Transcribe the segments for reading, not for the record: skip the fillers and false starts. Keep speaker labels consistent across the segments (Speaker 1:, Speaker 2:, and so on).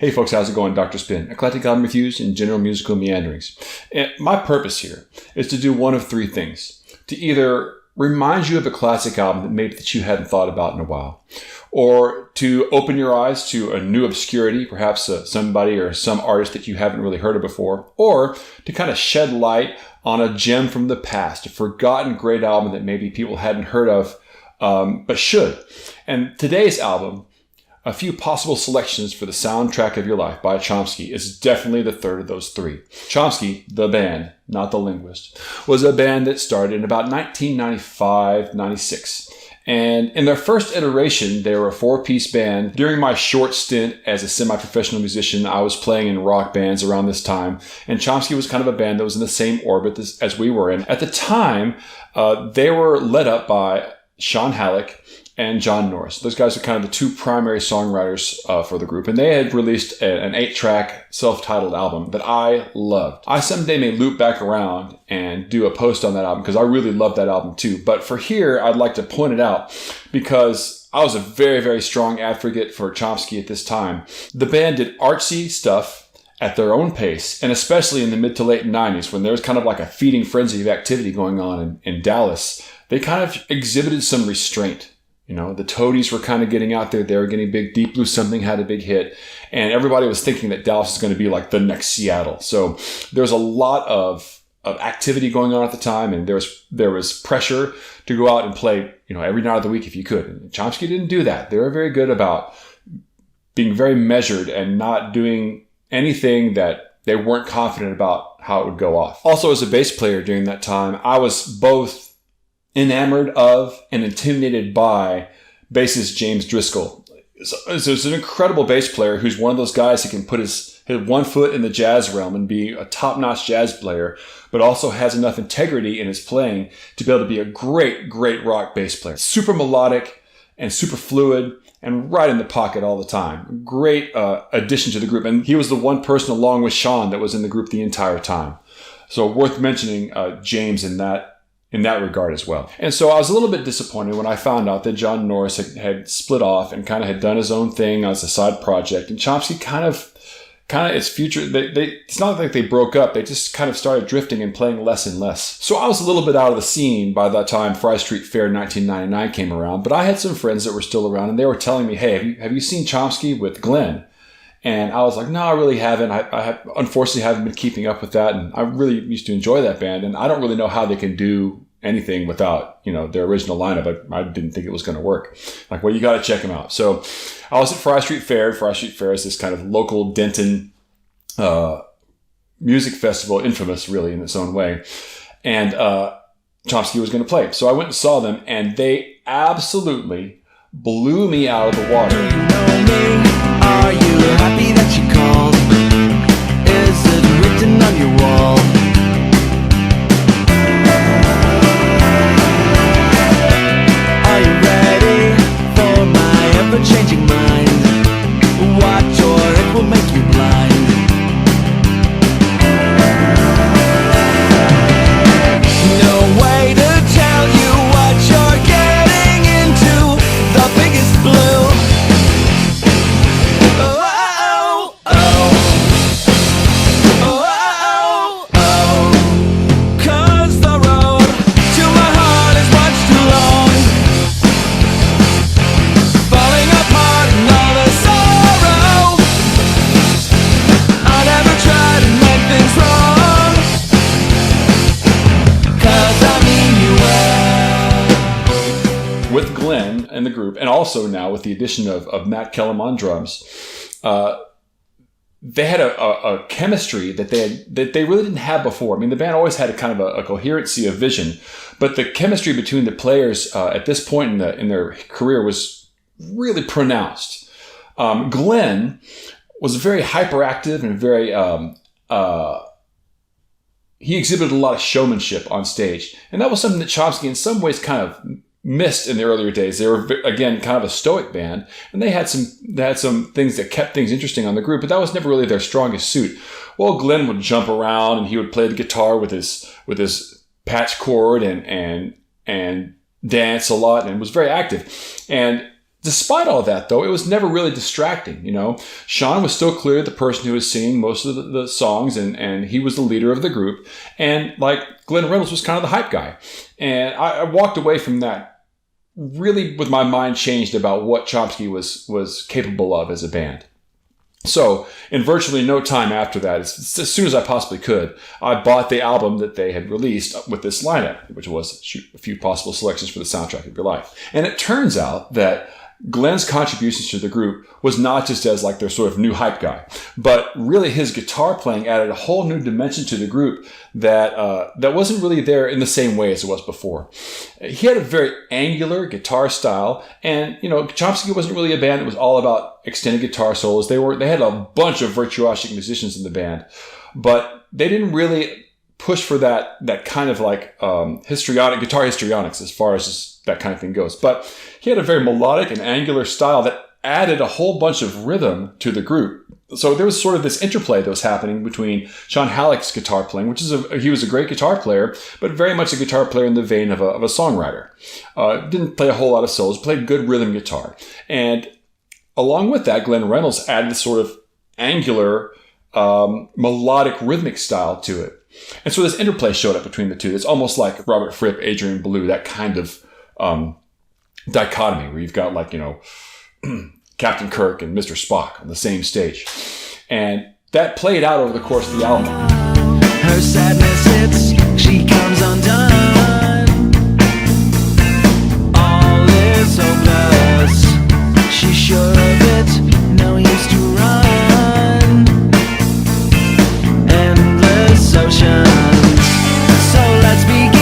Speaker 1: Hey folks, how's it going? Dr. Spin, eclectic album reviews and general musical meanderings. And my purpose here is to do one of three things. To either remind you of a classic album that you hadn't thought about in a while, or to open your eyes to a new obscurity, perhaps somebody or some artist that you haven't really heard of before, or to kind of shed light on a gem from the past, a forgotten great album that maybe people hadn't heard of, but should. And today's album, a few possible selections for the soundtrack of your life by Chomsky, is definitely the third of those three. Chomsky, the band, not the linguist, was a band that started in about 1995-96. And in their first iteration, they were a four-piece band. During my short stint as a semi-professional musician, I was playing in rock bands around this time. And Chomsky was kind of a band that was in the same orbit as we were in. At the time, they were led up by Sean Halleck and John Norris. Those guys are kind of the two primary songwriters for the group, and they had released an 8-track self-titled album that I loved. I someday may loop back around and do a post on that album because I really love that album too. But for here, I'd like to point it out because I was a very, very strong advocate for Chomsky at this time. The band did artsy stuff at their own pace, and especially in the mid to late 90s when there was kind of like a feeding frenzy of activity going on in Dallas, they kind of exhibited some restraint. You know, the Toadies were kind of getting out there. They were getting big. Deep Blue Something had a big hit. And everybody was thinking that Dallas is going to be like the next Seattle. So there was a lot of activity going on at the time. And there was pressure to go out and play, every night of the week if you could. And Chomsky didn't do that. They were very good about being very measured and not doing anything that they weren't confident about how it would go off. Also, as a bass player during that time, I was both enamored of and intimidated by bassist James Driscoll. So it's an incredible bass player who's one of those guys who can put his one foot in the jazz realm and be a top-notch jazz player, but also has enough integrity in his playing to be able to be a great, great rock bass player. Super melodic and super fluid and right in the pocket all the time. Great addition to the group. And he was the one person along with Sean that was in the group the entire time. So worth mentioning James in that regard as well. And so I was a little bit disappointed when I found out that John Norris had split off and kind of had done his own thing as a side project. And Chomsky kind of its future, it's not like they broke up. They just kind of started drifting and playing less and less. So I was a little bit out of the scene by that time Fry Street Fair 1999 came around. But I had some friends that were still around and they were telling me, hey, have you seen Chomsky with Glenn? And I was like, no, I really haven't. I unfortunately haven't been keeping up with that. And I really used to enjoy that band. And I don't really know how they can do anything without, their original lineup. I didn't think it was going to work. Like, well, you got to check them out. So I was at Fry Street Fair. Fry Street Fair is this kind of local Denton music festival, infamous really in its own way. And Chomsky was going to play. So I went and saw them, and they absolutely blew me out of the water.
Speaker 2: Do you know me? Are you happy that you called? Is it written on your wall? Are you ready for my ever-changing mind? Watch or it will make you blind. No way to tell you what you're getting into. The biggest blue.
Speaker 1: With Glenn and the group, and also now with the addition of Matt Kellum on drums, they had a chemistry that they really didn't have before. I mean, the band always had a kind of a coherency of vision, but the chemistry between the players at this point in their career was really pronounced. Glenn was very hyperactive and very he exhibited a lot of showmanship on stage, and that was something that Chomsky in some ways kind of missed in the earlier days. They were, again, kind of a stoic band, and they had some things that kept things interesting on the group, but that was never really their strongest suit. Well, Glenn would jump around, and he would play the guitar with his patch cord and dance a lot, and was very active. And Despite all that, though, it was never really distracting. Sean was still clearly the person who was singing most of the songs, and he was the leader of the group. And Glenn Reynolds was kind of the hype guy. And I walked away from that really with my mind changed about what Chomsky was capable of as a band. So, in virtually no time after that, as soon as I possibly could, I bought the album that they had released with this lineup, which was a few possible selections for the soundtrack of your life. And it turns out that Glenn's contributions to the group was not just as their sort of new hype guy, but really his guitar playing added a whole new dimension to the group that wasn't really there in the same way as it was before. He had a very angular guitar style, and Chomsky wasn't really a band that was all about extended guitar solos. They had a bunch of virtuosic musicians in the band, but they didn't really push for that kind of guitar histrionics as far as that kind of thing goes. But he had a very melodic and angular style that added a whole bunch of rhythm to the group. So there was sort of this interplay that was happening between Sean Halleck's guitar playing, which he was a great guitar player, but very much a guitar player in the vein of a songwriter. Didn't play a whole lot of solos, played good rhythm guitar. And along with that, Glenn Reynolds added this sort of angular, melodic rhythmic style to it. And so this interplay showed up between the two. It's almost like Robert Fripp, Adrian Belew, that kind of dichotomy where you've got Captain Kirk and Mr. Spock on the same stage. And that played out over the course of the album.
Speaker 2: Her sadness hits, she comes undone. All is hopeless, she's sure of it, no use to run. Endless oceans, so let's begin.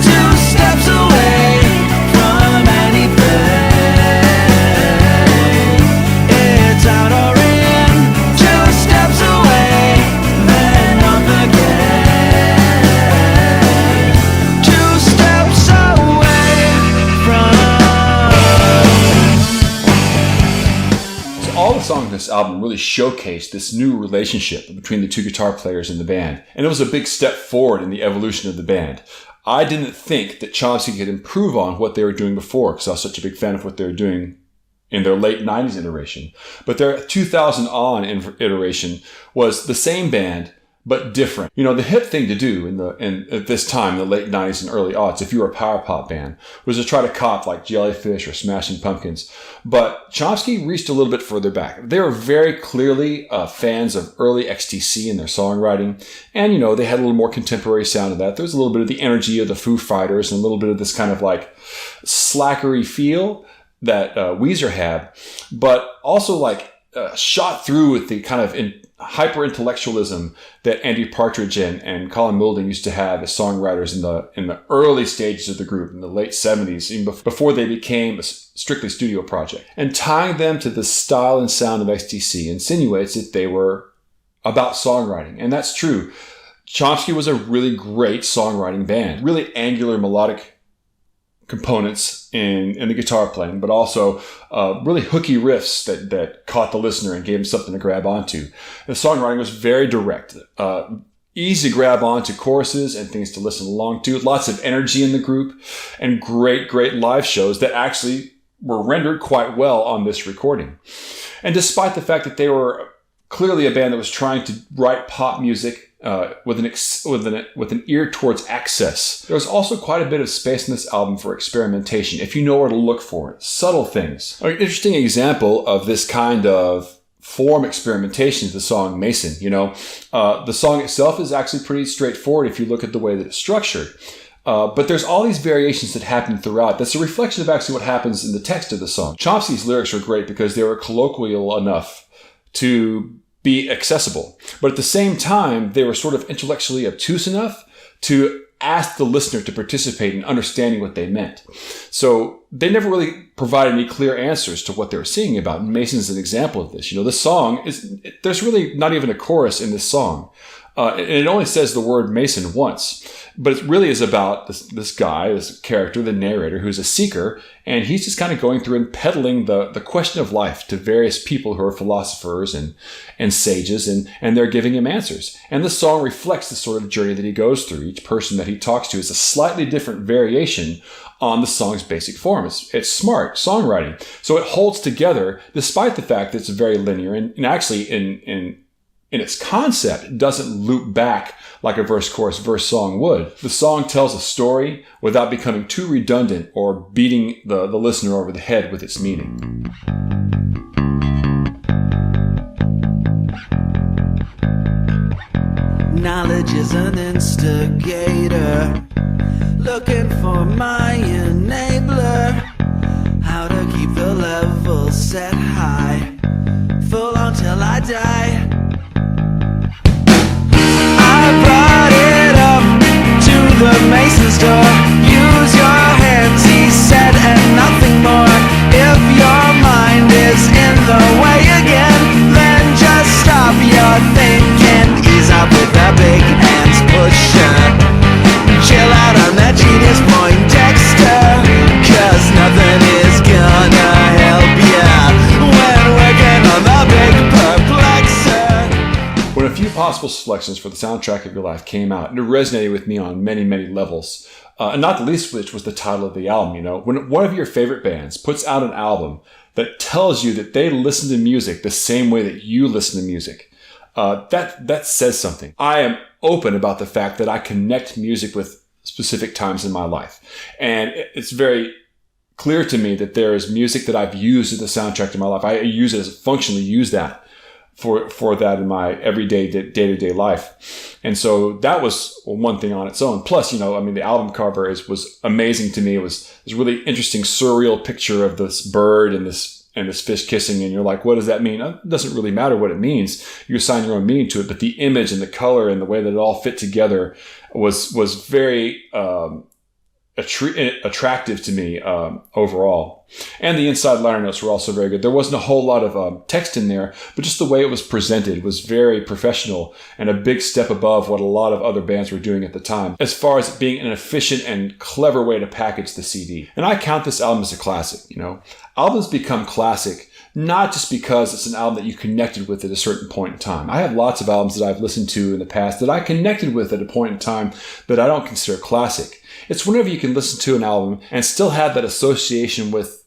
Speaker 2: 2 steps away from anything. It's out or in, 2 steps away, then up again. 2 steps away from.
Speaker 1: So all the songs on this album really showcased this new relationship between the 2 guitar players in the band. And it was a big step forward in the evolution of the band. I didn't think that Chomsky could improve on what they were doing before, because I was such a big fan of what they were doing in their late 90s iteration. But their 2000 on iteration was the same band, but different. The hip thing to do at this time, the late 90s and early aughts, if you were a power pop band, was to try to cop Jellyfish or Smashing Pumpkins. But Chomsky reached a little bit further back. They were very clearly fans of early XTC in their songwriting. And, they had a little more contemporary sound to that. There was a little bit of the energy of the Foo Fighters and a little bit of this kind of slackery feel that Weezer had, but also shot through with the kind of hyper-intellectualism that Andy Partridge and Colin Moulding used to have as songwriters in the early stages of the group, in the late 70s, even before they became a strictly studio project. And tying them to the style and sound of XTC insinuates that they were about songwriting. And that's true. Chomsky was a really great songwriting band, really angular melodic components in the guitar playing, but also really hooky riffs that caught the listener and gave him something to grab onto. The songwriting was very direct, easy to grab onto choruses and things to listen along to, lots of energy in the group, and great live shows that actually were rendered quite well on this recording. And despite the fact that they were clearly a band that was trying to write pop music with an ear towards access, there was also quite a bit of space in this album for experimentation, if you know where to look for it. Subtle things. An interesting example of this kind of form experimentation is the song Mason. The song itself is actually pretty straightforward if you look at the way that it's structured. But there's all these variations that happen throughout. That's a reflection of actually what happens in the text of the song. Chomsky's lyrics were great because they were colloquial enough to be accessible. But at the same time, they were sort of intellectually obtuse enough to ask the listener to participate in understanding what they meant. So they never really provided any clear answers to what they were singing about. And Mason's an example of this. This song there's really not even a chorus in this song. And it only says the word Mason once, but it really is about this guy, this character, the narrator, who's a seeker, and he's just kind of going through and peddling the question of life to various people who are philosophers and sages, and they're giving him answers. And the song reflects the sort of journey that he goes through. Each person that he talks to is a slightly different variation on the song's basic form. It's smart songwriting. So it holds together despite the fact that it's very linear, and actually in its concept, it doesn't loop back like a verse, chorus, verse song would. The song tells a story without becoming too redundant or beating the listener over the head with its meaning.
Speaker 2: Knowledge is an instigator, looking for my enabler. How to keep the level set high, full on till I die. I brought it up to the Mason's door. Use your hands, he said, and nothing more. If your mind is in the way again, then just stop your thinking. Ease up with the big hands pusher. Chill out on that genius point Dexter, 'cause nothing is gonna help ya when working on the big perplexer.
Speaker 1: When a few possible selections for the soundtrack of your life came out, it resonated with me on many, many levels. And not the least of which was the title of the album. When one of your favorite bands puts out an album that tells you that they listen to music the same way that you listen to music, that says something. I am open about the fact that I connect music with specific times in my life. And it's very clear to me that there is music that I've used as the soundtrack to my life. I functionally use that for that in my everyday day-to-day life. And so that was one thing on its own. Plus, the album cover was amazing to me. It was this really interesting, surreal picture of this bird and this fish kissing, and you're like, what does that mean? It doesn't really matter what it means. You assign your own meaning to it, but the image and the color and the way that it all fit together was very attractive to me overall. And the inside liner notes were also very good. There wasn't a whole lot of text in there, but just the way it was presented was very professional and a big step above what a lot of other bands were doing at the time, as far as being an efficient and clever way to package the CD. And I count this album as a classic. Albums become classic not just because it's an album that you connected with at a certain point in time. I have lots of albums that I've listened to in the past that I connected with at a point in time that I don't consider classic. It's whenever you can listen to an album and still have that association with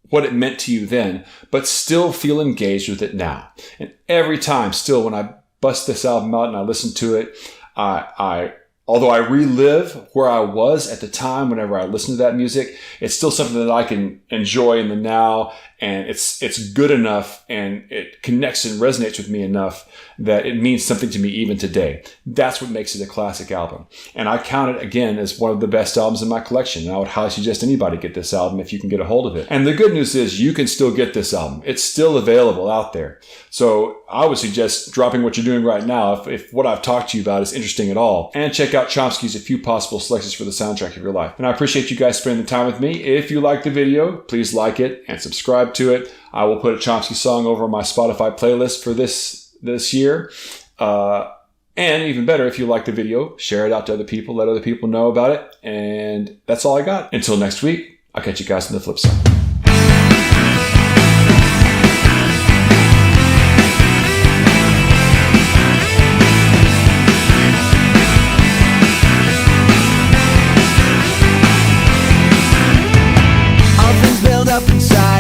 Speaker 1: what it meant to you then, but still feel engaged with it now. And every time, still, when I bust this album out and I listen to it, although I relive where I was at the time whenever I listen to that music, it's still something that I can enjoy in the now, and it's good enough and it connects and resonates with me enough that it means something to me even today. That's what makes it a classic album. And I count it, again, as one of the best albums in my collection. And I would highly suggest anybody get this album if you can get a hold of it. And the good news is you can still get this album. It's still available out there. So I would suggest dropping what you're doing right now if what I've talked to you about is interesting at all. And check out Chomsky's A Few Possible Selections for the Soundtrack of Your Life. And I appreciate you guys spending the time with me. If you like the video, please like it and subscribe to it. I will put a Chomsky song over my Spotify playlist for this year. And even better, if you like the video, share it out to other people, let other people know about it. And that's all I got. Until next week, I'll catch you guys on the flip side.
Speaker 2: All things build up inside.